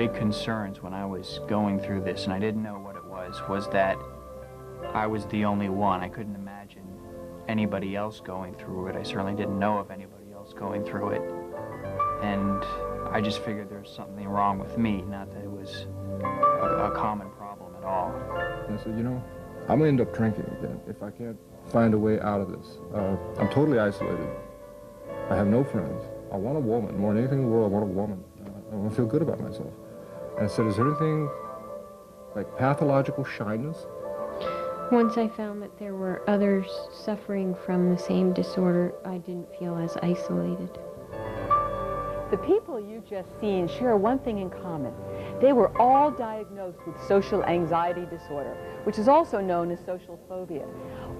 big concerns when I was going through this, and I didn't know what it was that I was the only one. I couldn't imagine anybody else going through it. I certainly didn't know of anybody else going through it. And I just figured there was something wrong with me, not that it was a common problem at all. And I said, you know, I'm going to end up drinking again if I can't find a way out of this. I'm totally isolated. I have no friends. I want a woman. More than anything in the world, I want a woman. I want to feel good about myself. And I said, is there anything like pathological shyness? Once I found that there were others suffering from the same disorder, I didn't feel as isolated. The people you just seen share one thing in common. They were all diagnosed with social anxiety disorder, which is also known as social phobia.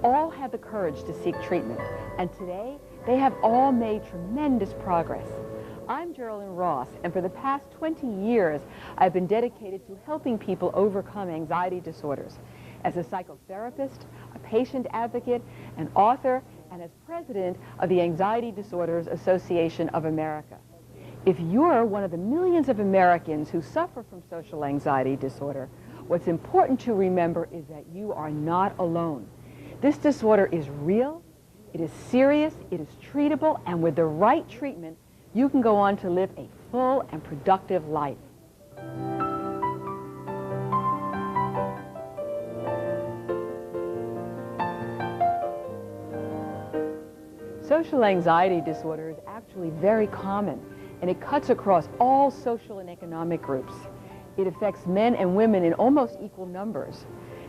All had the courage to seek treatment, and today they have all made tremendous progress. I'm Geraldine Ross, and for the past 20 years, I've been dedicated to helping people overcome anxiety disorders. As a psychotherapist, a patient advocate, an author, and as president of the Anxiety Disorders Association of America. If you're one of the millions of Americans who suffer from social anxiety disorder, what's important to remember is that you are not alone. This disorder is real, it is serious, it is treatable, and with the right treatment, you can go on to live a full and productive life. Social anxiety disorder is actually very common, and it cuts across all social and economic groups. It affects men and women in almost equal numbers,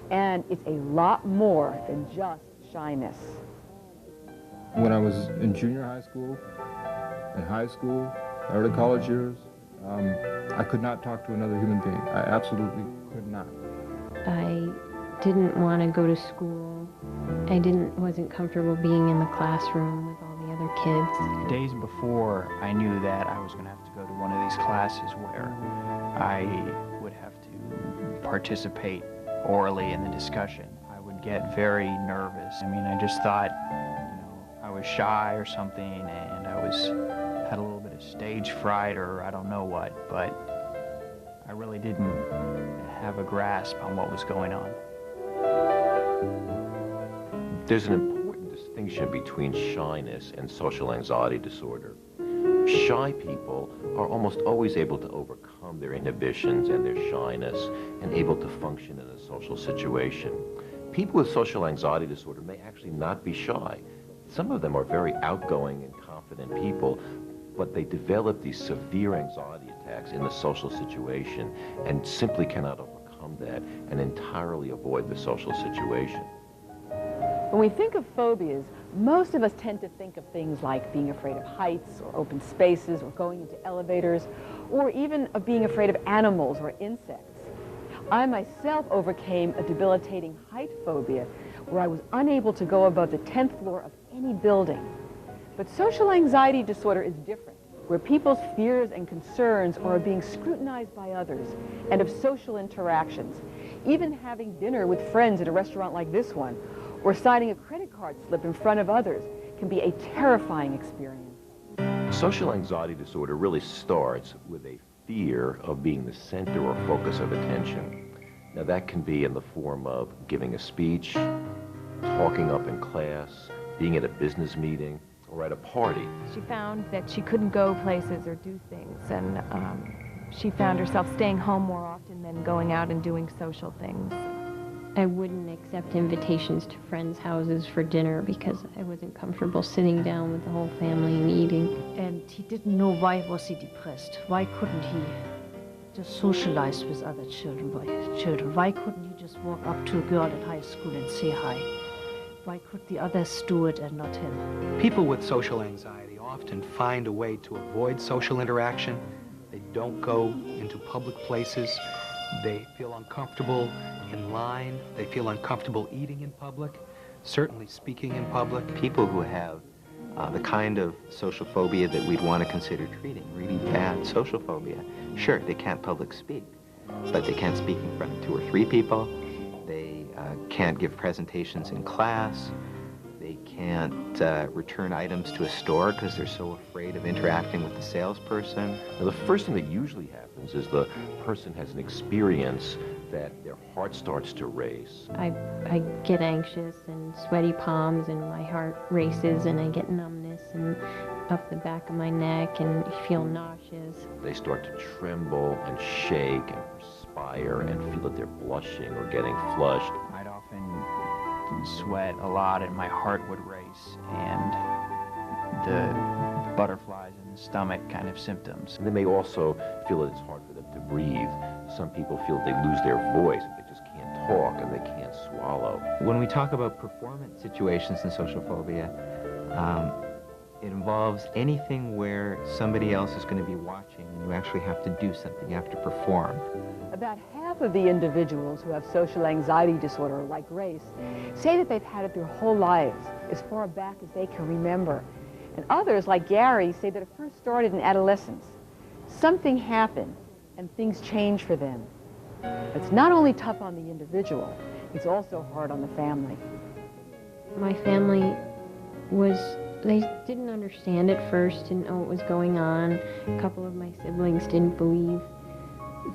and it's a lot more than just shyness. When I was in junior high school, in high school, early college years, I could not talk to another human being. I absolutely could not. I didn't want to go to school. I wasn't comfortable being in the classroom with all the other kids. Days before, I knew that I was going to have to go to one of these classes where I would have to participate orally in the discussion. I would get very nervous. I mean, I just thought, you know, I was shy or something, and had a little bit of stage fright or I don't know what, but I really didn't have a grasp on what was going on. There's an important distinction between shyness and social anxiety disorder. Shy people are almost always able to overcome their inhibitions and their shyness and able to function in a social situation. People with social anxiety disorder may actually not be shy. Some of them are very outgoing and confident people, but they develop these severe anxiety attacks in the social situation and simply cannot overcome that and entirely avoid the social situation. When we think of phobias, most of us tend to think of things like being afraid of heights or open spaces or going into elevators, or even of being afraid of animals or insects. I myself overcame a debilitating height phobia where I was unable to go above the 10th floor of any building. But social anxiety disorder is different, where people's fears and concerns are of being scrutinized by others and of social interactions. Even having dinner with friends at a restaurant like this one, or signing a credit card slip in front of others can be a terrifying experience. Social anxiety disorder really starts with a fear of being the center or focus of attention. Now that can be in the form of giving a speech, talking up in class, being at a business meeting, or at a party. She found that she couldn't go places or do things, and she found herself staying home more often than going out and doing social things. I wouldn't accept invitations to friends' houses for dinner because I wasn't comfortable sitting down with the whole family and eating. And he didn't know why was he depressed. Why couldn't he just socialize with other children? Why couldn't he just walk up to a girl at high school and say hi? Why could the others do it and not him? People with social anxiety often find a way to avoid social interaction. They don't go into public places. They feel uncomfortable in line. They feel uncomfortable eating in public, certainly speaking in public. People who have the kind of social phobia that we'd want to consider treating, really bad social phobia. Sure, they can't public speak, but they can't speak in front of 2 or 3 people. They can't give presentations in class. They can't return items to a store because they're so afraid of interacting with the salesperson. Now, the first thing that usually happens is the person has an experience that their heart starts to race. I get anxious and sweaty palms and my heart races and I get numbness and up the back of my neck and feel nauseous. They start to tremble and shake and perspire and feel that they're blushing or getting flushed. I'd often sweat a lot and my heart would race and the butterflies in the stomach kind of symptoms. And they may also feel that it's hard for them to breathe. Some people feel they lose their voice, they just can't talk and they can't swallow. When we talk about performance situations in social phobia, it involves anything where somebody else is going to be watching and you actually have to do something, you have to perform. About half of the individuals who have social anxiety disorder, like Grace, say that they've had it their whole lives, as far back as they can remember. And others, like Gary, say that it first started in adolescence. Something happened and things changed for them. It's not only tough on the individual, it's also hard on the family. My family they didn't understand at first, didn't know what was going on. A couple of my siblings didn't believe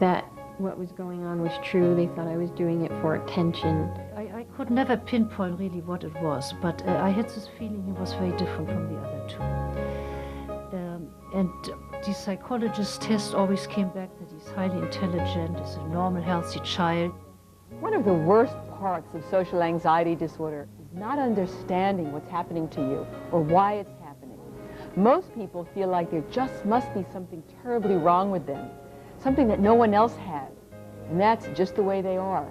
that what was going on was true. They thought I was doing it for attention. I could never pinpoint really what it was, but I had this feeling he was very different from the other two. And the psychologist's test always came back that he's highly intelligent, is a normal, healthy child. One of the worst parts of social anxiety disorder is not understanding what's happening to you or why it's happening. Most people feel like there just must be something terribly wrong with them, something that no one else has, and that's just the way they are.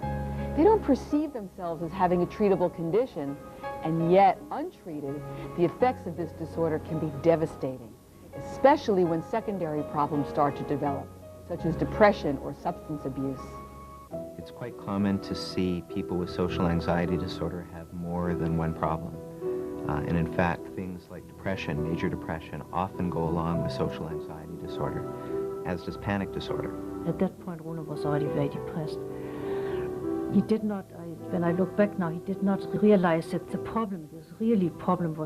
They don't perceive themselves as having a treatable condition, and yet, untreated, the effects of this disorder can be devastating, especially when secondary problems start to develop, such as depression or substance abuse. It's quite common to see people with social anxiety disorder have more than one problem. And in fact, things like depression, major depression, often go along with social anxiety disorder, as does panic disorder. At that point, Rune was already very depressed. He did not, when I look back now, he did not realize that the problem was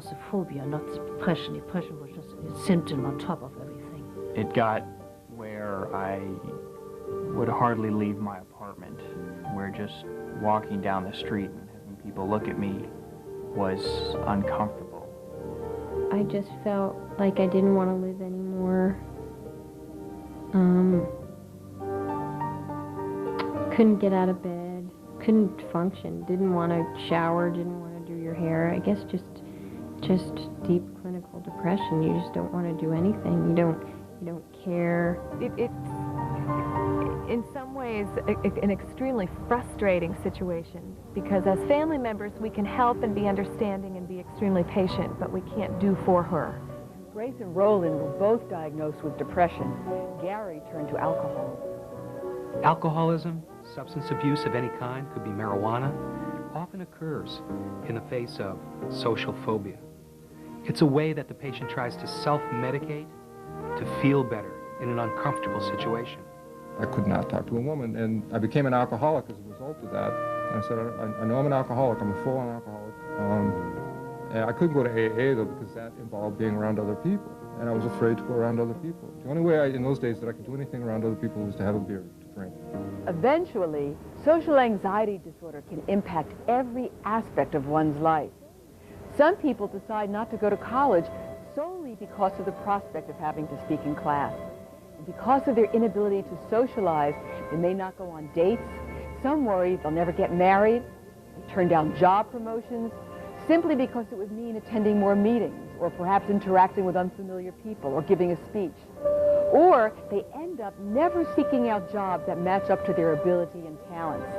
the phobia, not the depression. Depression was just a symptom on top of everything. It got where I would hardly leave my apartment, where just walking down the street and having people look at me was uncomfortable. I just felt like I didn't want to live anymore. Couldn't get out of bed, couldn't function, didn't want to shower, didn't want to do your hair. I guess just deep clinical depression. You just don't want to do anything. You don't care. It's in some ways an extremely frustrating situation, because as family members we can help and be understanding and be extremely patient, but we can't do for her. Grace and Roland were both diagnosed with depression. Gary turned to alcohol. Alcoholism, substance abuse of any kind, could be marijuana, often occurs in the face of social phobia. It's a way that the patient tries to self-medicate to feel better in an uncomfortable situation. I could not talk to a woman, and I became an alcoholic as a result of that. And I said, I know I'm an alcoholic, I'm a full-on alcoholic. And I couldn't go to AA, though, because that involved being around other people, and I was afraid to go around other people. The only way in those days that I could do anything around other people was to have a beer, to drink. Eventually, social anxiety disorder can impact every aspect of one's life. Some people decide not to go to college solely because of the prospect of having to speak in class. And because of their inability to socialize, they may not go on dates. Some worry they'll never get married. They turn down job promotions simply because it would mean attending more meetings, or perhaps interacting with unfamiliar people, or giving a speech. Or they end up never seeking out jobs that match up to their ability and talents.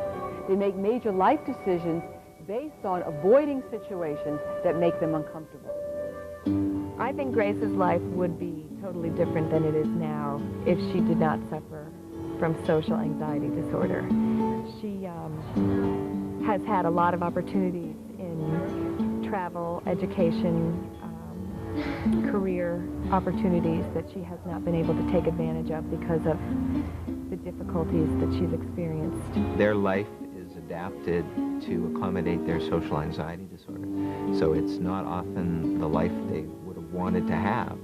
They make major life decisions based on avoiding situations that make them uncomfortable. I think Grace's life would be totally different than it is now if she did not suffer from social anxiety disorder. She has had a lot of opportunities in travel, education, career opportunities that she has not been able to take advantage of because of the difficulties that she's experienced. Their life is a adapted to accommodate their social anxiety disorder. So it's not often the life they would have wanted to have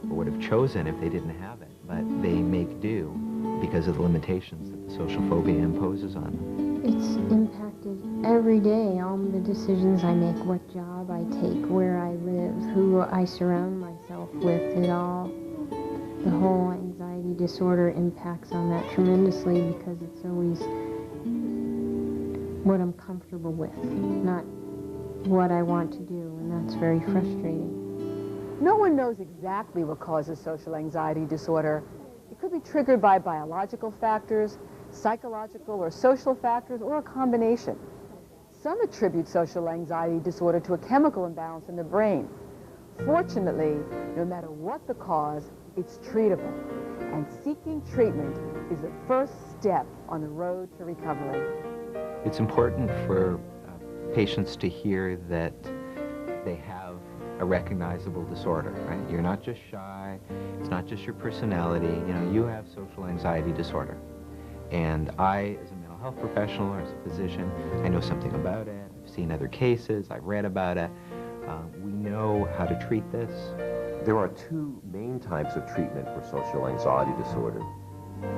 or would have chosen if they didn't have it, but they make do because of the limitations that the social phobia imposes on them. It's impacted every day, all the decisions I make, what job I take, where I live, who I surround myself with, it all, the whole anxiety disorder impacts on that tremendously because it's always what I'm comfortable with, not what I want to do, and that's very frustrating. No one knows exactly what causes social anxiety disorder. It could be triggered by biological factors, psychological or social factors, or a combination. Some attribute social anxiety disorder to a chemical imbalance in the brain. Fortunately, no matter what the cause, it's treatable, and seeking treatment is the first step on the road to recovery. It's important for patients to hear that they have a recognizable disorder, right? You're not just shy, it's not just your personality, you know, you have social anxiety disorder. And I, as a mental health professional or as a physician, I know something about it, I've seen other cases, I've read about it, we know how to treat this. There are two main types of treatment for social anxiety disorder.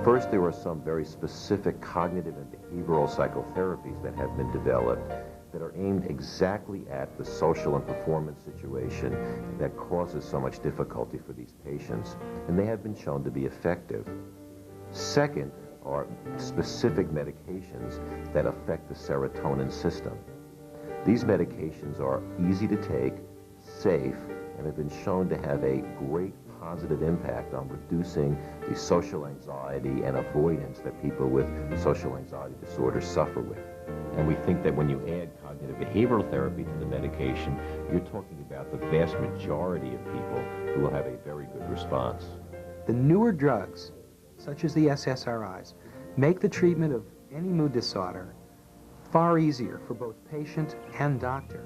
First, there are some very specific cognitive and behavioral psychotherapies that have been developed that are aimed exactly at the social and performance situation that causes so much difficulty for these patients, and they have been shown to be effective. Second are specific medications that affect the serotonin system. These medications are easy to take, safe, and have been shown to have a great positive impact on reducing the social anxiety and avoidance that people with social anxiety disorder suffer with. And we think that when you add cognitive behavioral therapy to the medication, you're talking about the vast majority of people who will have a very good response. The newer drugs, such as the SSRIs, make the treatment of any mood disorder far easier for both patient and doctor.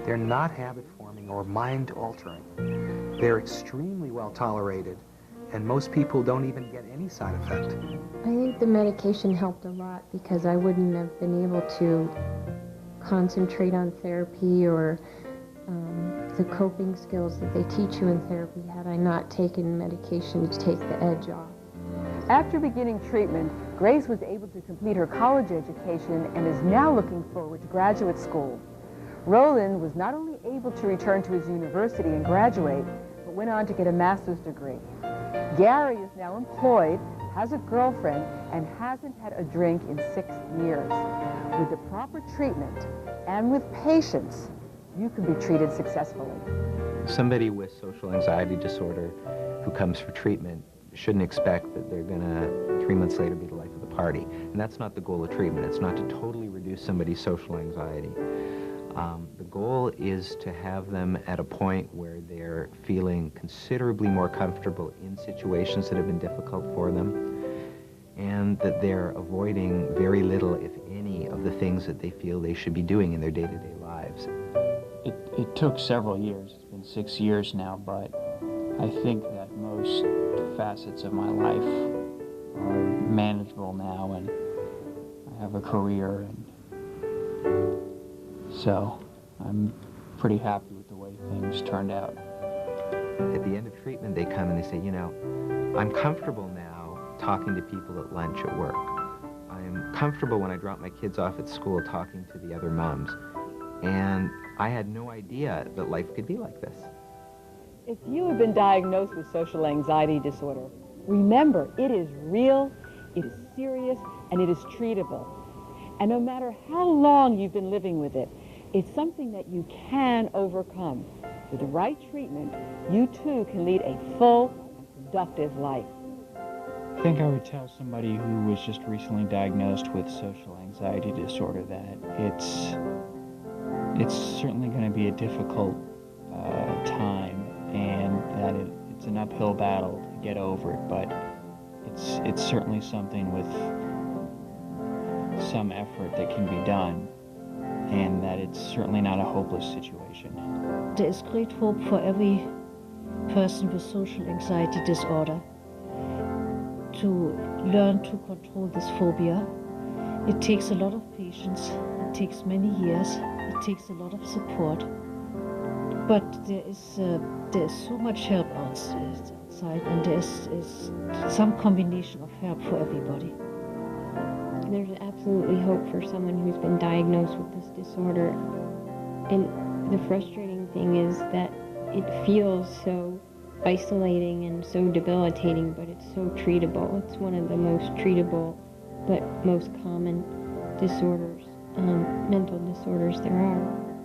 They're not habit-forming or mind-altering. They're extremely well tolerated, and most people don't even get any side effect. I think the medication helped a lot because I wouldn't have been able to concentrate on therapy or the coping skills that they teach you in therapy had I not taken medication to take the edge off. After beginning treatment, Grace was able to complete her college education and is now looking forward to graduate school. Roland was not only able to return to his university and graduate, but went on to get a master's degree. Gary is now employed, has a girlfriend, and hasn't had a drink in 6 years. With the proper treatment and with patience, you can be treated successfully. Somebody with social anxiety disorder who comes for treatment shouldn't expect that they're going to, 3 months later, be the life of the party. And that's not the goal of treatment. It's not to totally reduce somebody's social anxiety. The goal is to have them at a point where they're feeling considerably more comfortable in situations that have been difficult for them, and that they're avoiding very little, if any, of the things that they feel they should be doing in their day-to-day lives. It took several years. It's been 6 years now, but I think that most facets of my life are manageable now, and I have a career, and so I'm pretty happy with the way things turned out. At the end of treatment, they come and they say, you know, I'm comfortable now talking to people at lunch at work. I'm comfortable when I drop my kids off at school talking to the other moms. And I had no idea that life could be like this. If you have been diagnosed with social anxiety disorder, remember, it is real, it is serious, and it is treatable. And no matter how long you've been living with it, it's something that you can overcome. With the right treatment, you too can lead a full and productive life. I think I would tell somebody who was just recently diagnosed with social anxiety disorder that it's certainly going to be a difficult time, and that it's an uphill battle to get over it, but it's certainly something with some effort that can be done, and that it's certainly not a hopeless situation. There is great hope for every person with social anxiety disorder to learn to control this phobia. It takes a lot of patience, it takes many years, it takes a lot of support. But there is so much help outside, and there is some combination of help for everybody. There's absolutely hope for someone who's been diagnosed with this disorder. And the frustrating thing is that it feels so isolating and so debilitating, but it's so treatable. It's one of the most treatable but most common disorders, mental disorders there are.